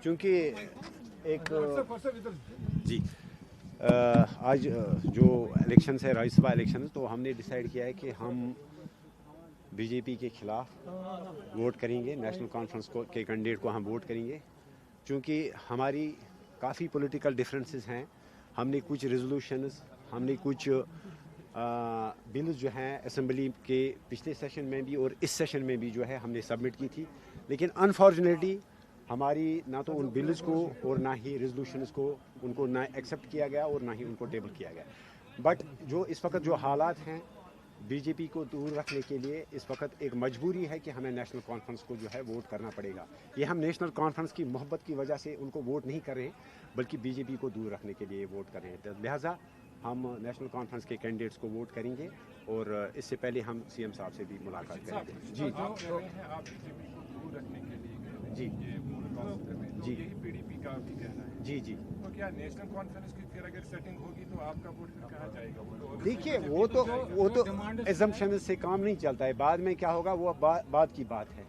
چونکہ ایک جی آج جو الیکشنز ہے راجیہ سبھا الیکشنز، تو ہم نے ڈیسائیڈ کیا ہے کہ ہم بی جے پی کے خلاف ووٹ کریں گے، نیشنل کانفرنس کے کینڈیڈیٹ کو ہم ووٹ کریں گے، چونکہ ہماری کافی پولیٹیکل ڈفرینسز ہیں. ہم نے کچھ ریزولوشنز، ہم نے کچھ بلز جو ہیں اسمبلی کے پچھلے سیشن میں بھی اور اس سیشن میں بھی جو ہے ہم نے سبمٹ کی تھی، لیکن انفارچونیٹلی ہماری نہ تو ان بلز کو اور نہ ہی ریزولوشنز کو ان کو نہ ایکسیپٹ کیا گیا اور نہ ہی ان کو ٹیبل کیا گیا. بٹ جو اس وقت جو حالات ہیں بی جے پی کو دور رکھنے کے لیے اس وقت ایک مجبوری ہے کہ ہمیں نیشنل کانفرنس کو جو ہے ووٹ کرنا پڑے گا. یہ ہم نیشنل کانفرنس کی محبت کی وجہ سے ان کو ووٹ نہیں کر رہے ہیں، بلکہ بی جے پی کو دور رکھنے کے لیے ووٹ کر رہے ہیں. لہٰذا ہم نیشنل کانفرنس کے کینڈیڈیٹس کو ووٹ کریں گے اور اس سے پہلے ہم سی ایم صاحب سے بھی ملاقات کریں گے. جی جی جی جی جی کیا نیشنل کانفرنس کی پھر اگر سیٹنگ ہوگی تو آپ کا ووٹ کہاں جائے گا؟ دیکھیے وہ تو ایزمپشن سے کام نہیں چلتا ہے، بعد میں کیا ہوگا وہ بعد کی بات ہے.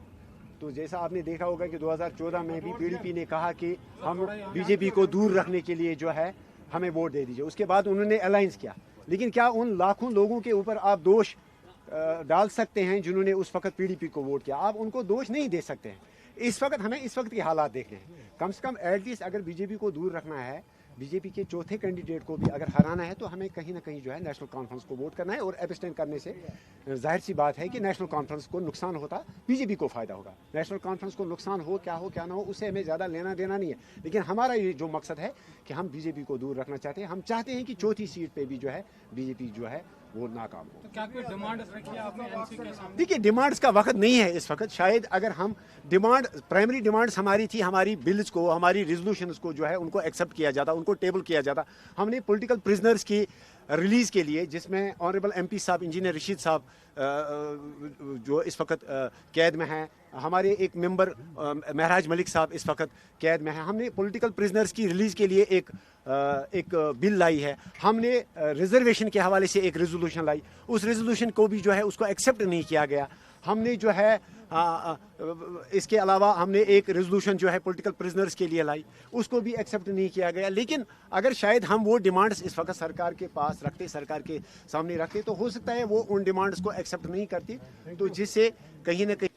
تو جیسا آپ نے دیکھا ہوگا کہ 2014 میں بھی پی ڈی پی نے کہا کہ ہم بی جے پی کو دور رکھنے کے لیے جو ہے ہمیں ووٹ دے دیجیے. اس کے بعد انہوں نے الائنس کیا، لیکن کیا ان لاکھوں لوگوں کے اوپر آپ دوش ڈال سکتے ہیں جنہوں نے اس وقت پی ڈی پی کو ووٹ کیا؟ آپ ان کو دوش نہیں دے سکتے ہیں. اس وقت ہمیں اس وقت کے حالات دیکھنے ہیں. کم سے کم ایٹ لیسٹ اگر بی جے پی کو دور رکھنا ہے، بی جے پی کے چوتھے کینڈیڈیٹ کو بھی اگر ہرانا ہے، تو ہمیں کہیں نہ کہیں جو ہے نیشنل کانفرنس کو ووٹ کرنا ہے. اور ایبسٹین کرنے سے ظاہر سی بات ہے کہ نیشنل کانفرنس کو نقصان ہوتا، بی جے پی کو فائدہ ہوگا. نیشنل کانفرنس کو نقصان ہو کیا نہ ہو اس سے ہمیں زیادہ لینا دینا نہیں ہے، لیکن ہمارا یہ جو مقصد ہے کہ ہم بی جے پی کو دور رکھنا چاہتے ہیں. ہم چاہتے ہیں کہ چوتھی سیٹ پہ بھی جو ہے بی جے پی جو ہے وہ ناکام ہو. کیا کوئی ڈیمانڈز رکھی ہے آپ نے این سی کے سامنے؟ دیکھیے ڈیمانڈس کا وقت نہیں ہے اس وقت. شاید اگر ہم پرائمری ڈیمانڈس ہماری تھی، ہماری بلز کو، ہماری ریزولوشنز کو جو ہے ان کو ایکسیپٹ کیا جاتا، ان کو ٹیبل کیا جاتا. ہم نے پولیٹیکل پرزنرز کی ریلیز کے لیے، جس میں آنریبل ایم پی صاحب انجینئر رشید صاحب جو اس وقت قید میں ہیں، ہمارے ایک ممبر مہراج ملک صاحب اس وقت قید میں ہیں. ہم نے پولیٹیکل پرزنرز کی ریلیز کے لیے ایک بل لائی ہے. ہم نے ریزرویشن کے حوالے سے ایک ریزولوشن لائی، اس ریزولوشن کو بھی جو ہے اس کو ایکسیپٹ نہیں کیا گیا. ہم نے جو ہے اس کے علاوہ ہم نے ایک ریزولوشن جو ہے پولیٹیکل پرزنرز کے لیے لائی، اس کو بھی ایکسیپٹ نہیں کیا گیا. لیکن اگر شاید ہم وہ ڈیمانڈز اس وقت سرکار کے پاس رکھتے، سرکار کے سامنے رکھتے، تو ہو سکتا ہے وہ ان ڈیمانڈز کو ایکسیپٹ نہیں کرتی، تو جس سے کہیں نہ کہیں